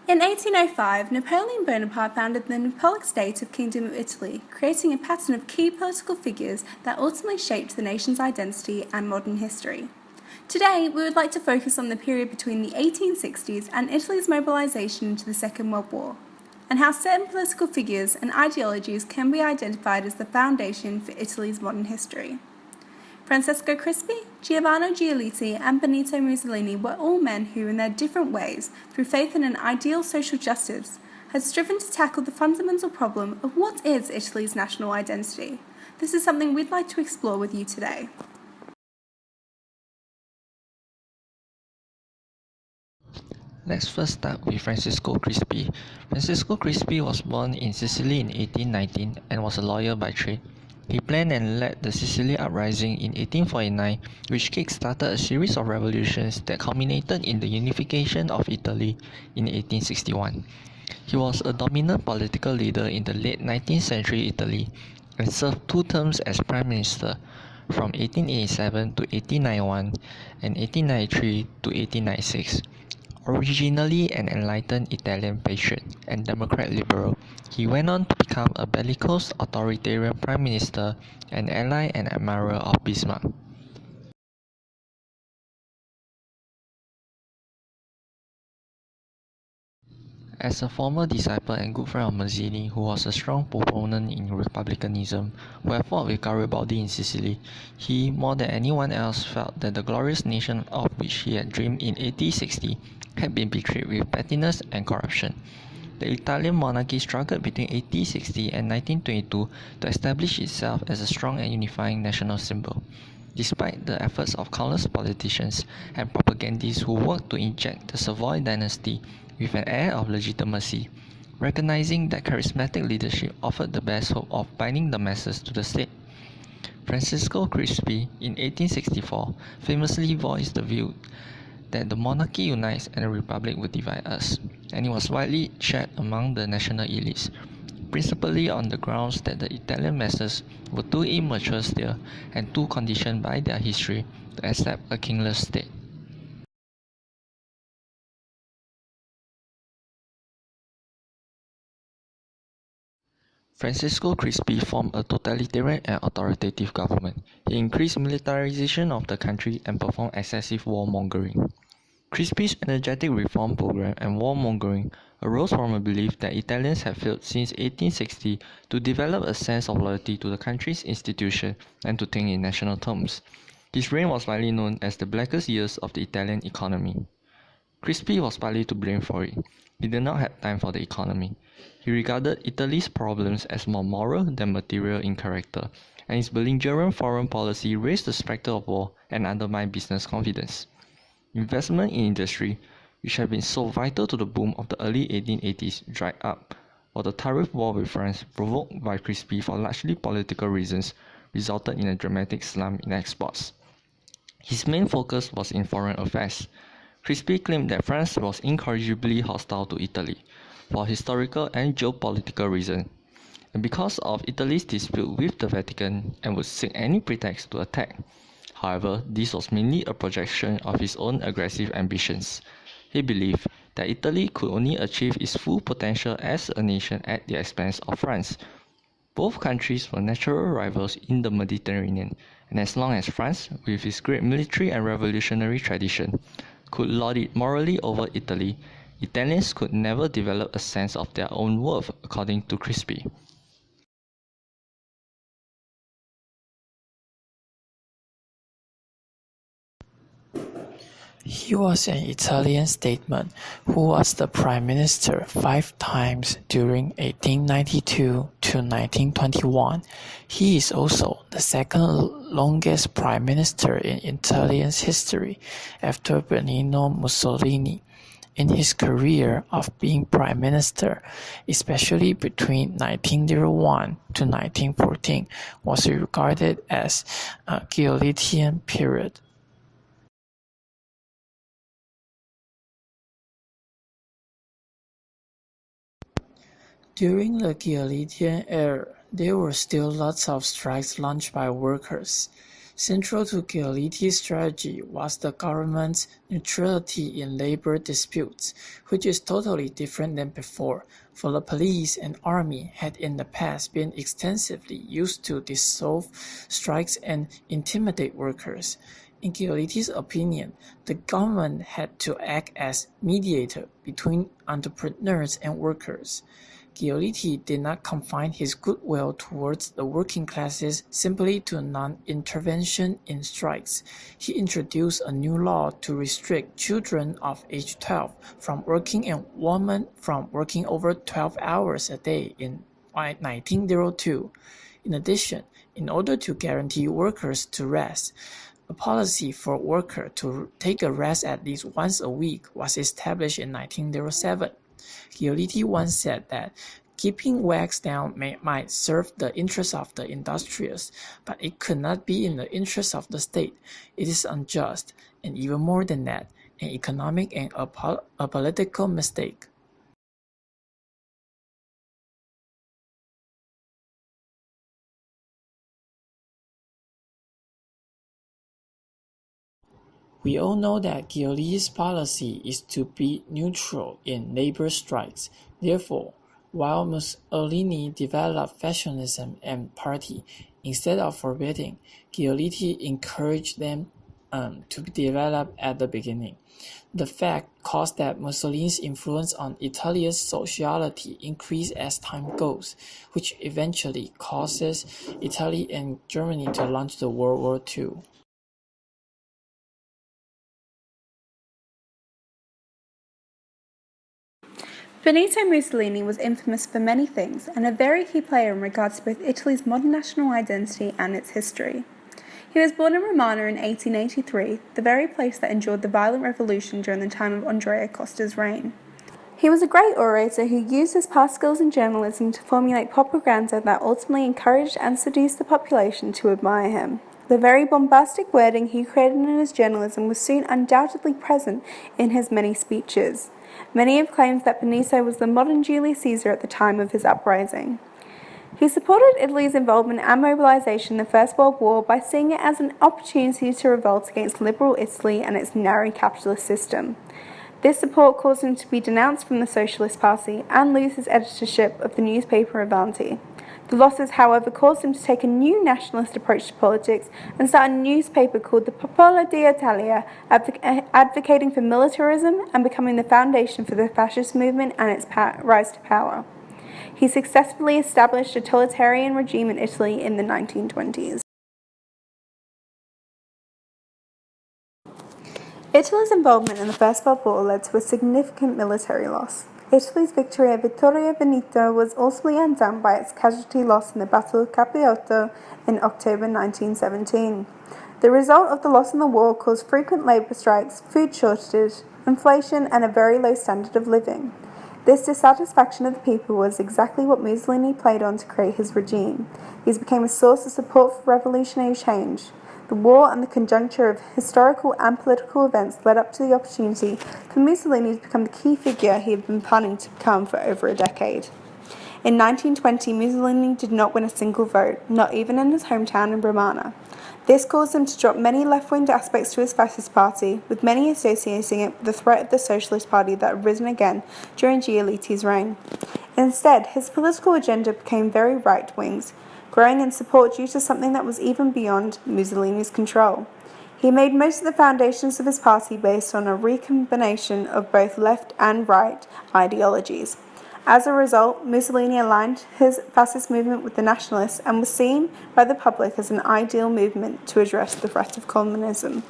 In 1805, Napoleon Bonaparte founded the Napoleonic state of Kingdom of Italy, creating a pattern of key political figures that ultimately shaped the nation's identity and modern history. Today, we would like to focus on the period between the 1860s and Italy's mobilization into the Second World War, and how certain political figures and ideologies can be identified as the foundation for Italy's modern history. Francesco Crispi, Giovanni Giolitti, and Benito Mussolini were all men who, in their different ways, through faith in an ideal social justice, had striven to tackle the fundamental problem of what is Italy's national identity. This is something we'd like to explore with you today. Let's first start with Francesco Crispi. Francesco Crispi was born in Sicily in 1819 and was a lawyer by trade. He planned and led the Sicily Uprising in 1849, which kick-started a series of revolutions that culminated in the unification of Italy in 1861. He was a dominant political leader in the late 19th century Italy and served 2 terms as Prime Minister from 1887 to 1891 and 1893 to 1896. Originally an enlightened Italian patriot and Democrat liberal, he went on to become a bellicose authoritarian prime minister, an ally and admirer of Bismarck. As a former disciple and good friend of Mazzini, who was a strong proponent in republicanism, who had fought with Garibaldi in Sicily, he, more than anyone else, felt that the glorious nation of which he had dreamed in 1860 had been betrayed with pettiness and corruption. The Italian monarchy struggled between 1860 and 1922 to establish itself as a strong and unifying national symbol. Despite the efforts of countless politicians and propagandists who worked to inject the Savoy dynasty with an air of legitimacy, recognizing that charismatic leadership offered the best hope of binding the masses to the state. Francesco Crispi, in 1864, famously voiced the view that the monarchy unites and the republic would divide us, and it was widely shared among the national elites, principally on the grounds that the Italian masses were too immature still and too conditioned by their history to accept a kingless state. Francesco Crispi formed a totalitarian and authoritative government. He increased militarization of the country and performed excessive warmongering. Crispi's energetic reform program and warmongering arose from a belief that Italians had failed since 1860 to develop a sense of loyalty to the country's institution and to think in national terms. His reign was widely known as the blackest years of the Italian economy. Crispi was partly to blame for it. He did not have time for the economy. He regarded Italy's problems as more moral than material in character, and his belligerent foreign policy raised the specter of war and undermined business confidence. Investment in industry, which had been so vital to the boom of the early 1880s, dried up, while the tariff war with France, provoked by Crispi for largely political reasons, resulted in a dramatic slump in exports. His main focus was in foreign affairs. Crispi claimed that France was incorrigibly hostile to Italy for historical and geopolitical reasons, and because of Italy's dispute with the Vatican, and would seek any pretext to attack. However, this was mainly a projection of his own aggressive ambitions. He believed that Italy could only achieve its full potential as a nation at the expense of France. Both countries were natural rivals in the Mediterranean, and as long as France, with its great military and revolutionary tradition, could lord it morally over Italy, Italians could never develop a sense of their own worth, according to Crispi. He was an Italian statesman who was the prime minister 5 times during 1892 to 1921. He is also the second longest prime minister in Italian history after Benito Mussolini. In his career of being prime minister, especially between 1901 to 1914, was regarded as a Giolittian period. During the Giolittian era, there were still lots of strikes launched by workers. Central to Giolitti's strategy was the government's neutrality in labor disputes, which is totally different than before, for the police and army had in the past been extensively used to dissolve strikes and intimidate workers. In Giolitti's opinion, the government had to act as mediator between entrepreneurs and workers. Giolitti did not confine his goodwill towards the working classes simply to non-intervention in strikes. He introduced a new law to restrict children of age 12 from working and women from working over 12 hours a day in 1902. In addition, in order to guarantee workers to rest, a policy for workers to take a rest at least once a week was established in 1907. Giolitti once said that keeping wages down might serve the interests of the industrials, but it could not be in the interest of the state. It is unjust, and even more than that, an economic and a political mistake. We all know that Giolitti's policy is to be neutral in labor strikes. Therefore, while Mussolini developed fascism and party, instead of forbidding, Giolitti encouraged them to develop at the beginning. The fact caused that Mussolini's influence on Italia's sociality increased as time goes, which eventually causes Italy and Germany to launch the World War II. Benito Mussolini was infamous for many things and a very key player in regards to both Italy's modern national identity and its history. He was born in Romana in 1883, the very place that endured the violent revolution during the time of Andrea Costa's reign. He was a great orator who used his past skills in journalism to formulate propaganda that ultimately encouraged and seduced the population to admire him. The very bombastic wording he created in his journalism was soon undoubtedly present in his many speeches. Many have claimed that Benito was the modern Julius Caesar at the time of his uprising. He supported Italy's involvement and mobilization in the First World War by seeing it as an opportunity to revolt against liberal Italy and its narrow capitalist system. This support caused him to be denounced from the Socialist Party and lose his editorship of the newspaper Avanti. The losses, however, caused him to take a new nationalist approach to politics and start a newspaper called the Popolo d'Italia, advocating for militarism and becoming the foundation for the fascist movement and its rise to power. He successfully established a totalitarian regime in Italy in the 1920s. Italy's involvement in the First World War led to a significant military loss. Italy's victory at Vittorio Veneto was ultimately undone by its casualty loss in the Battle of Capiotto in October 1917. The result of the loss in the war caused frequent labour strikes, food shortages, inflation, and a very low standard of living. This dissatisfaction of the people was exactly what Mussolini played on to create his regime. These became a source of support for revolutionary change. The war and the conjuncture of historical and political events led up to the opportunity for Mussolini to become the key figure he had been planning to become for over a decade. In 1920, Mussolini did not win a single vote, not even in his hometown in Romana. This caused him to drop many left-wing aspects to his fascist party, with many associating it with the threat of the Socialist Party that had risen again during Giolitti's reign. Instead, his political agenda became very right-wing, growing in support due to something that was even beyond Mussolini's control. He made most of the foundations of his party based on a recombination of both left and right ideologies. As a result, Mussolini aligned his fascist movement with the nationalists and was seen by the public as an ideal movement to address the threat of communism.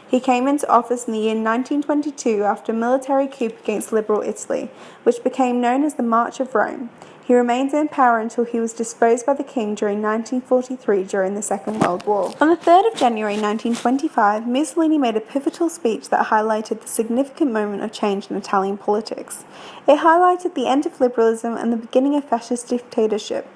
He came into office in the year 1922 after a military coup against liberal Italy, which became known as the March of Rome. He remained in power until he was disposed by the king during 1943 during the Second World War. On the 3rd of January 1925, Mussolini made a pivotal speech that highlighted the significant moment of change in Italian politics. It highlighted the end of liberalism and the beginning of fascist dictatorship.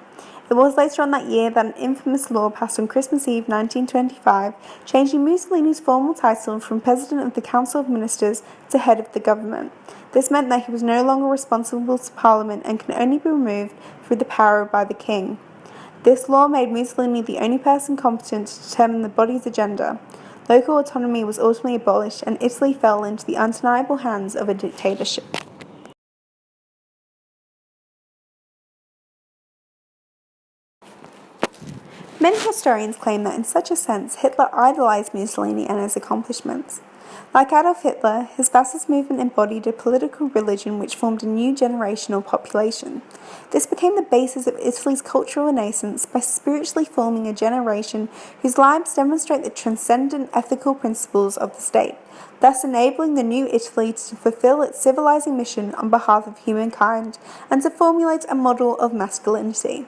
It was later on that year that an infamous law passed on Christmas Eve 1925, changing Mussolini's formal title from President of the Council of Ministers to Head of the Government. This meant that he was no longer responsible to Parliament and can only be removed through the power by the King. This law made Mussolini the only person competent to determine the body's agenda. Local autonomy was ultimately abolished, and Italy fell into the undeniable hands of a dictatorship. Many historians claim that in such a sense Hitler idolized Mussolini and his accomplishments. Like Adolf Hitler, his fascist movement embodied a political religion which formed a new generational population. This became the basis of Italy's cultural renaissance by spiritually forming a generation whose lives demonstrate the transcendent ethical principles of the state, thus enabling the new Italy to fulfill its civilizing mission on behalf of humankind and to formulate a model of masculinity.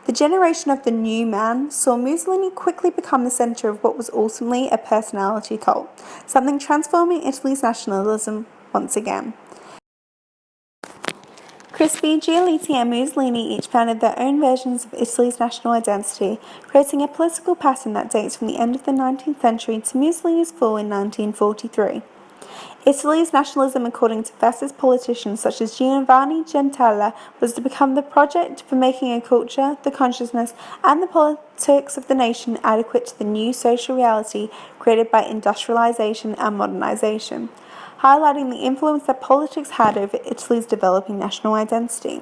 The generation of the new man saw Mussolini quickly become the centre of what was ultimately a personality cult, something transforming Italy's nationalism once again. Crispi, Giolitti and Mussolini each founded their own versions of Italy's national identity, creating a political pattern that dates from the end of the 19th century to Mussolini's fall in 1943. Italy's nationalism, according to fascist politicians such as Giovanni Gentile, was to become the project for making a culture, the consciousness, and the politics of the nation adequate to the new social reality created by industrialization and modernization, highlighting the influence that politics had over Italy's developing national identity.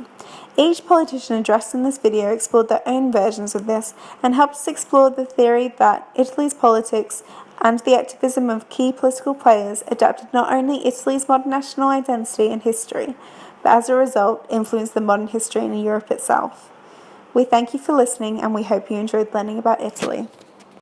Each politician addressed in this video explored their own versions of this and helped us explore the theory that Italy's politics and the activism of key political players adapted not only Italy's modern national identity and history, but as a result influenced the modern history in Europe itself. We thank you for listening and we hope you enjoyed learning about Italy.